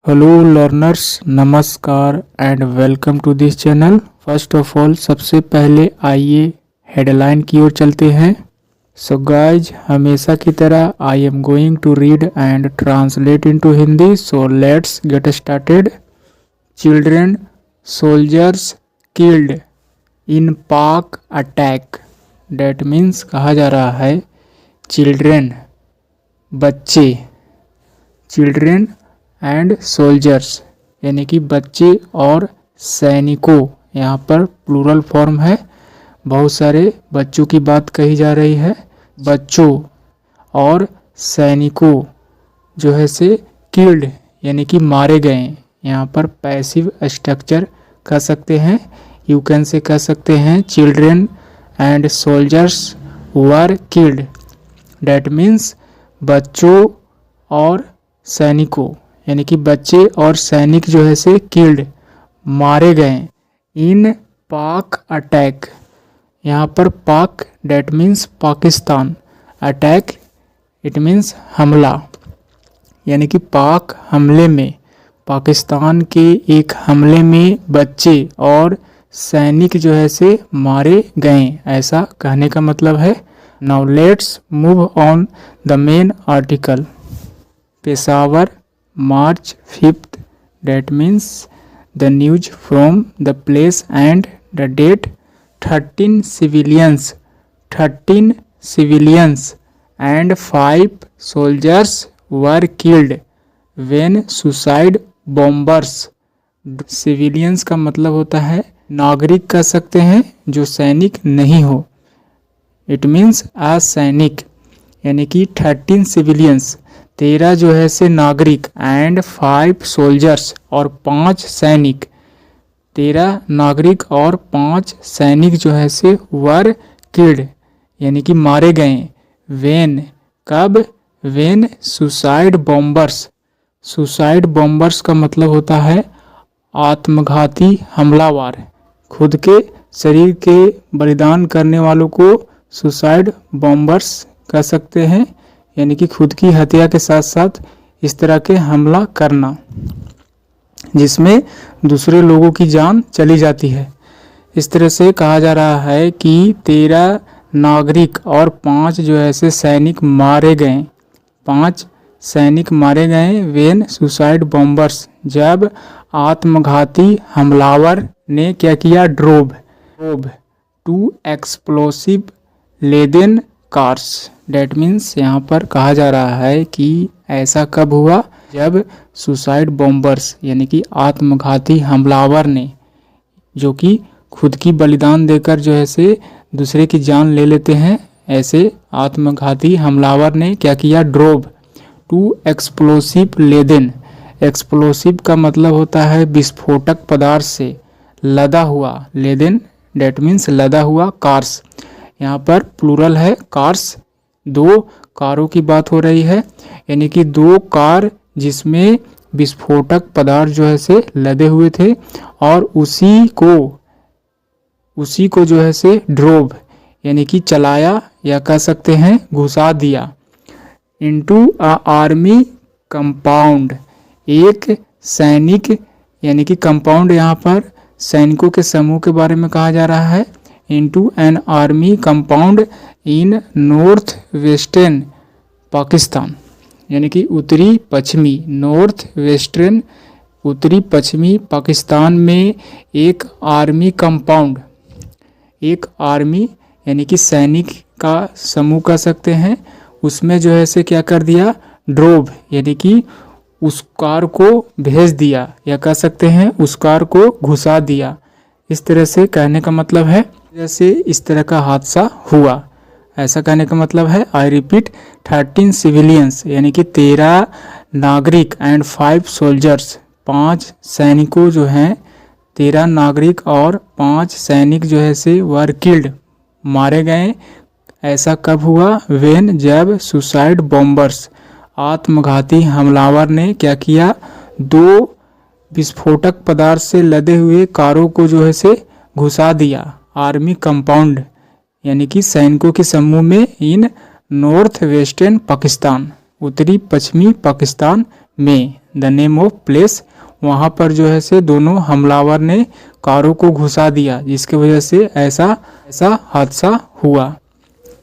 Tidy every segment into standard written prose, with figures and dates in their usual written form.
Hello learners, नमस्कार and welcome to this channel. First of all सबसे पहले आइए हेडलाइन की ओर चलते हैं। सो गाइज, हमेशा की तरह I am going to read and translate into Hindi, so let's get started. Children soldiers killed in Pak attack. Date means कहा जा रहा है चिल्ड्रन बच्चे, चिल्ड्रन एंड सोल्जर्स यानी कि बच्चे और सैनिकों, यहाँ पर प्लूरल फॉर्म है, बहुत सारे बच्चों की बात कही जा रही है। बच्चों और सैनिकों जो है से किल्ड यानी कि मारे गए, यहाँ पर पैसिव स्ट्रक्चर कह सकते हैं, यू कैन से कह सकते हैं children and soldiers were killed. That means बच्चों और सैनिकों यानी कि बच्चे और सैनिक जो है से किल्ड मारे गए इन पाक अटैक। यहाँ पर पाक that means Pakistan, attack it means हमला, यानी कि पाक हमले में, पाकिस्तान के एक हमले में बच्चे और सैनिक जो है से मारे गए, ऐसा कहने का मतलब है। Now let's move on the main article. Peshawar March 5th, that means the news from the place and the date. 13 civilians and 5 soldiers were killed when suicide bombers. Civilians का मतलब होता है नागरिक कह सकते हैं जो सैनिक नहीं हो, इट मीन्स असैनिक, यानी कि 13 सिविलियंस 13 जो है से नागरिक एंड 5 सोल्जर्स और 5 सैनिक, 13 नागरिक और 5 सैनिक जो है से वर किल्ड यानी कि मारे गए। वेन कब? When suicide bombers. Suicide bombers का मतलब होता है आत्मघाती हमलावर, खुद के शरीर के बलिदान करने वालों को सुसाइड बॉम्बर्स कह सकते हैं, यानी कि खुद की हत्या के साथ साथ इस तरह के हमला करना जिसमें दूसरे लोगों की जान चली जाती है। इस तरह से कहा जा रहा है कि 13 नागरिक और 5 जो है से सैनिक मारे गए, 5 सैनिक मारे गए वेन सुसाइड बॉम्बर्स, जब आत्मघाती हमलावर ने क्या किया? Drove two explosive laden cars. That means यहाँ पर कहा जा रहा है कि ऐसा कब हुआ? जब सुसाइड बॉम्बर्स यानी कि आत्मघाती हमलावर ने, जो कि खुद की बलिदान देकर जो है से दूसरे की जान ले लेते हैं, ऐसे आत्मघाती हमलावर ने क्या किया? Drove two explosive laden. Explosive का मतलब होता है विस्फोटक पदार्थ से लदा हुआ, लेदेन डेट मीन्स लदा हुआ, कार्स यहाँ पर प्लूरल है कार्स, 2 कारों की बात हो रही है, यानी कि 2 कार जिसमें विस्फोटक पदार्थ जो है से लदे हुए थे और उसी को जो है से ड्रोव यानी कि चलाया या कह सकते हैं घुसा दिया इनटू अ आर्मी कंपाउंड। एक सैनिक यानी कि कंपाउंड यहाँ पर सैनिकों के समूह के बारे में कहा जा रहा है, into an army compound in north western Pakistan, यानी कि उत्तरी पश्चिमी, नॉर्थ वेस्टर्न उत्तरी पश्चिमी पाकिस्तान में एक आर्मी कंपाउंड, एक आर्मी यानी कि सैनिक का समूह कह सकते हैं, उसमें जो है से क्या कर दिया? ड्रोव यानी कि उस कार को भेज दिया या कह सकते हैं उस कार को घुसा दिया। इस तरह से कहने का मतलब है जैसे इस तरह का हादसा हुआ, ऐसा कहने का मतलब है। आई रिपीट, 13 सिविलियंस यानी कि 13 नागरिक एंड 5 सोल्जर्स, 5 सैनिकों जो हैं, 13 नागरिक और 5 सैनिक जो है से वर किल्ड मारे गए। ऐसा कब हुआ? वेन जब सुसाइड बॉम्बर्स आत्मघाती हमलावर ने क्या किया? 2 विस्फोटक पदार्थ से लदे हुए कारों को जो है से घुसा दिया आर्मी कंपाउंड यानी कि सैनिकों के समूह में इन नॉर्थ वेस्टर्न पाकिस्तान, उत्तरी पश्चिमी पाकिस्तान में। The name of place. वहाँ पर जो है से दोनों हमलावर ने कारों को घुसा दिया, जिसकी वजह से ऐसा हादसा हुआ।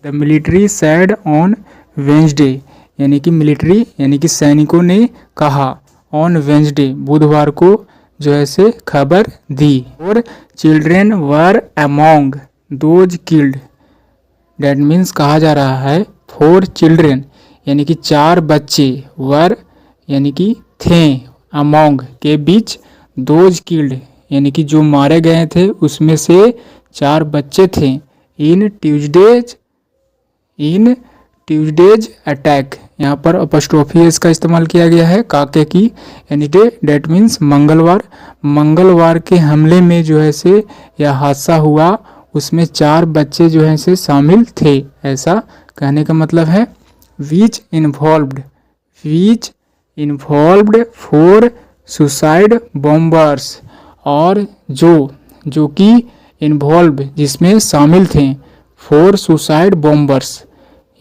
The military sad on Wednesday, यानी कि मिलिट्री यानी कि सैनिकों ने कहा, ऑन वेंसडे बुधवार को जो है से खबर दी। और children were among those killed, date means कहा जा रहा है 4 चिल्ड्रेन यानी कि 4 बच्चे, वर यानी कि थे, अमोंग के बीच, दोज किल्ड यानी कि जो मारे गए थे उसमें से 4 बच्चे थे। इन ट्यूजडेज अटैक, यहाँ पर अपस्ट्रोफी एस का इस्तेमाल किया गया है काके की, यानी डे, डेट मीन्स मंगलवार के हमले में जो है से यह हादसा हुआ, उसमें 4 बच्चे जो है से शामिल थे। ऐसा कहने का मतलब है विच इन्वॉल्व्ड 4 सुसाइड बॉम्बर्स, और जो कि इन्वॉल्व जिसमें शामिल थे 4 सुसाइड बॉम्बर्स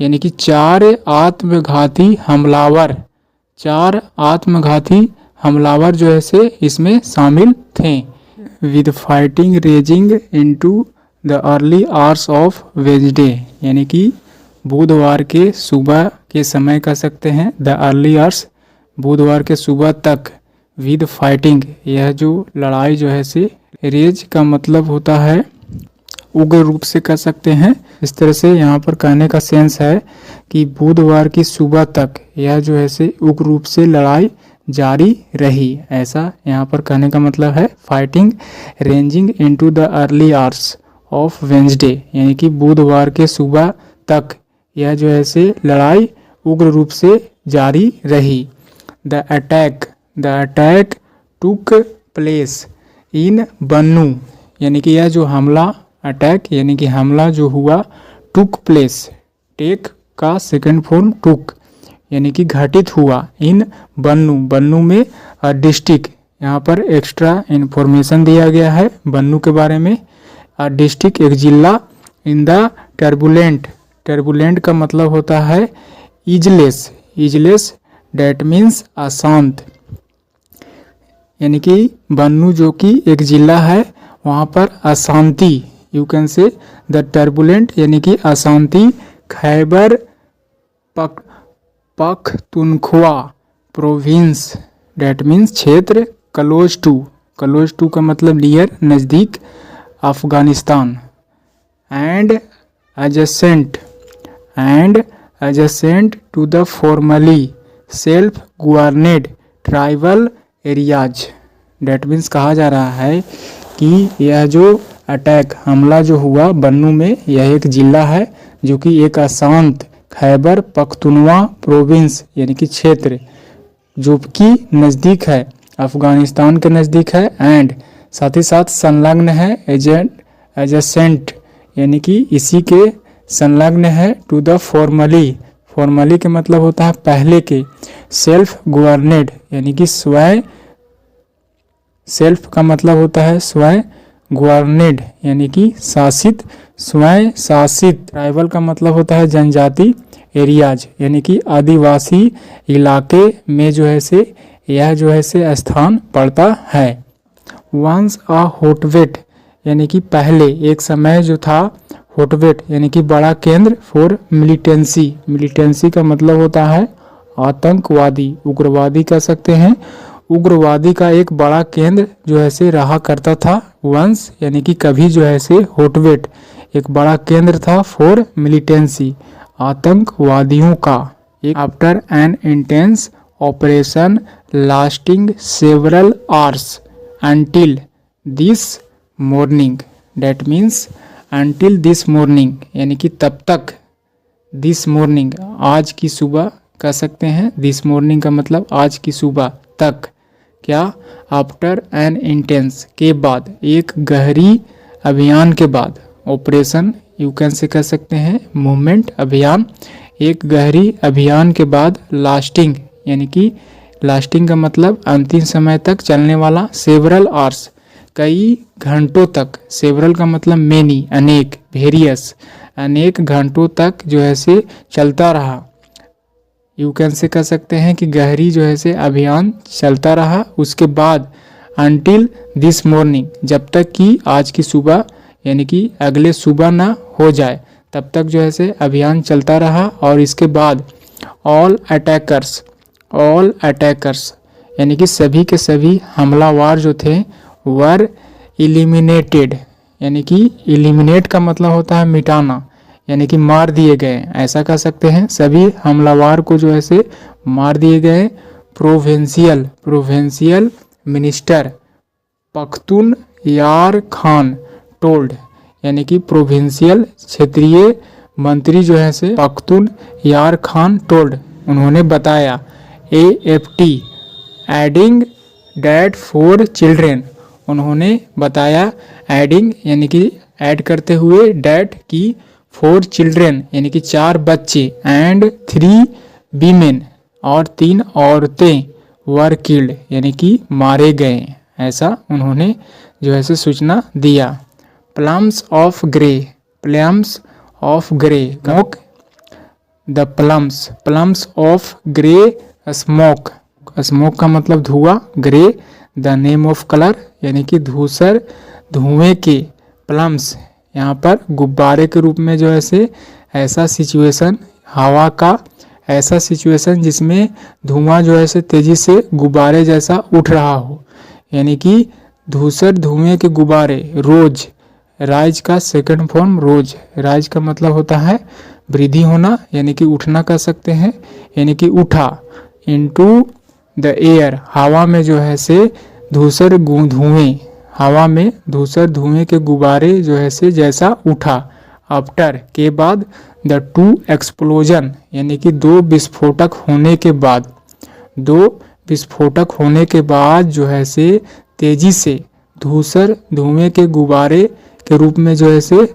यानी कि 4 आत्मघाती हमलावर जो है से इसमें शामिल थे। With fighting raising into the early hours of Wednesday, यानी कि बुधवार के सुबह के समय कह सकते हैं, द अर्ली आवर्स बुधवार के सुबह तक। विद फाइटिंग, यह जो लड़ाई जो है से, रेज का मतलब होता है उग्र रूप से कह सकते हैं। इस तरह से यहाँ पर कहने का सेंस है कि बुधवार की सुबह तक यह जो है से उग्र रूप से लड़ाई जारी रही। ऐसा यहाँ पर कहने का मतलब है। Fighting ranging into the early hours of Wednesday, यानी कि बुधवार के सुबह तक यह जो है से लड़ाई उग्र रूप से जारी रही। The attack took place in Bannu, यानी कि यह जो हमला, अटैक यानी कि हमला जो हुआ, टुक प्लेस, टेक का सेकंड फॉर्म टुक यानी कि घटित हुआ, इन बन्नू में डिस्ट्रिक्ट, यहाँ पर एक्स्ट्रा इंफॉर्मेशन दिया गया है बन्नू के बारे में। डिस्ट्रिक्ट एक जिला, इन द टर्बुलेंट का मतलब होता है इजलेस, डेट मीन्स अशांत, यानी कि बन्नू जो कि एक जिला है, वहाँ पर अशांति, you can say the turbulent यानी कि अशांति, Khyber Pakhtunkhwa province, that means क्षेत्र, क्लोज टू का मतलब नियर, नज़दीक, Afghanistan, and adjacent to the formally self governed tribal areas, that means कहा जा रहा है कि यह जो अटैक, हमला जो हुआ बन्नू में, यह एक जिला है जो कि एक अशांत खैबर पख्तूनख्वा प्रोविंस यानी कि क्षेत्र, जो कि नज़दीक है, अफगानिस्तान के नज़दीक है, एंड साथ ही साथ संलग्न है, एडजेसेंट यानी कि इसी के संलग्न है, टू द फॉर्मली के मतलब होता है पहले के, सेल्फ गवर्नेड यानी कि स्वयं, सेल्फ का मतलब होता है स्वयं, गवर्नेड यानी कि शासित, स्वयं शासित, ट्राइबल का मतलब होता है जनजाति, एरियाज यानी कि आदिवासी इलाके में जो है से यह जो है से स्थान पड़ता है। वंस अ हॉटवेट यानी कि पहले एक समय जो था, हॉटवेट यानी कि बड़ा केंद्र फॉर मिलिटेंसी का मतलब होता है आतंकवादी, उग्रवादी कह सकते हैं। उग्रवादी का एक बड़ा केंद्र जो है से रहा करता था, वंस यानी कि कभी जो है से, हॉटवेट एक बड़ा केंद्र था, फॉर मिलिटेंसी आतंकवादियों का। After N intense operation lasting several hours until this morning, that means until this morning यानी कि तब तक, दिस मॉर्निंग आज की सुबह कह सकते हैं, दिस मॉर्निंग का मतलब आज की सुबह तक। क्या? आफ्टर एन इंटेंस के बाद, एक गहरी अभियान के बाद, ऑपरेशन यू कैन से कह सकते हैं मूवमेंट, अभियान, एक गहरी अभियान के बाद, लास्टिंग यानी कि लास्टिंग का मतलब अंतिम समय तक चलने वाला, सेवरल आवर्स कई घंटों तक, सेवरल का मतलब मेनी अनेक, वेरियस अनेक घंटों तक जो है से चलता रहा, यू कैन से कह सकते हैं कि गहरी जो है से अभियान चलता रहा। उसके बाद अनटिल दिस मॉर्निंग, जब तक कि आज की सुबह यानी कि अगले सुबह ना हो जाए तब तक जो है से अभियान चलता रहा। और इसके बाद ऑल अटैकर्स यानी कि सभी के सभी हमलावर जो थे वर इलिमिनेटेड, यानी कि इलिमिनेट का मतलब होता है मिटाना, यानी कि मार दिए गए, ऐसा कह सकते हैं। सभी हमलावर को जो है से मार दिए गए। प्रोविंशियल मिनिस्टर पख्तून यार खान टोल्ड, यानी कि प्रोविंशियल क्षेत्रीय मंत्री जो है से पख्तून यार खान टोल्ड, उन्होंने बताया AFT एडिंग डैट 4 चिल्ड्रेन, उन्होंने बताया एडिंग यानी कि ऐड करते हुए डैट की 4 चिल्ड्रेन यानी कि 4 बच्चे एंड 3 वीमेन और 3 औरतें वर किल्ड यानी कि मारे गए, ऐसा उन्होंने जो है से सूचना दिया। Plums of grey smoke, the plums of grey smoke का मतलब धुआं, grey the name of colour यानी कि धूसर, धुएं के, प्लम्स यहाँ पर गुब्बारे के रूप में जो है से ऐसा सिचुएशन, हवा का ऐसा सिचुएशन जिसमें धुआं जो है से तेजी से गुब्बारे जैसा उठ रहा हो, यानी कि धूसर धुएं के गुब्बारे। रोज, राइज का सेकंड फॉर्म रोज, राइज का मतलब होता है वृद्धि होना यानी कि उठना कह सकते हैं, यानी कि उठा। इनटू द एयर, हवा में जो है से धूसर धुएं, हवा में धूसर धुएं के गुब्बारे जो है से जैसा उठा। आफ्टर के बाद, द 2 एक्सप्लोजन यानी कि 2 विस्फोटक होने के बाद, 2 विस्फोटक होने के बाद जो है से तेजी से धूसर धुएं के गुब्बारे के रूप में जो है से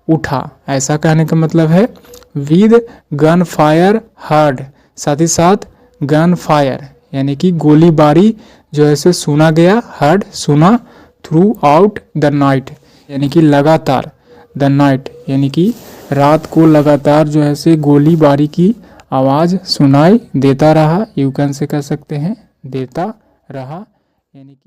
उठा, ऐसा कहने का मतलब है। विद गन फायर हर्ड, साथ ही साथ गन फायर यानी कि गोलीबारी जो है से सुना गया, हर्ड सुना, थ्रू आउट द नाइट यानी कि लगातार, द नाइट यानी कि रात को लगातार जो है से गोलीबारी की आवाज़ सुनाई देता रहा। यू कैन से कह सकते हैं देता रहा, यानी कि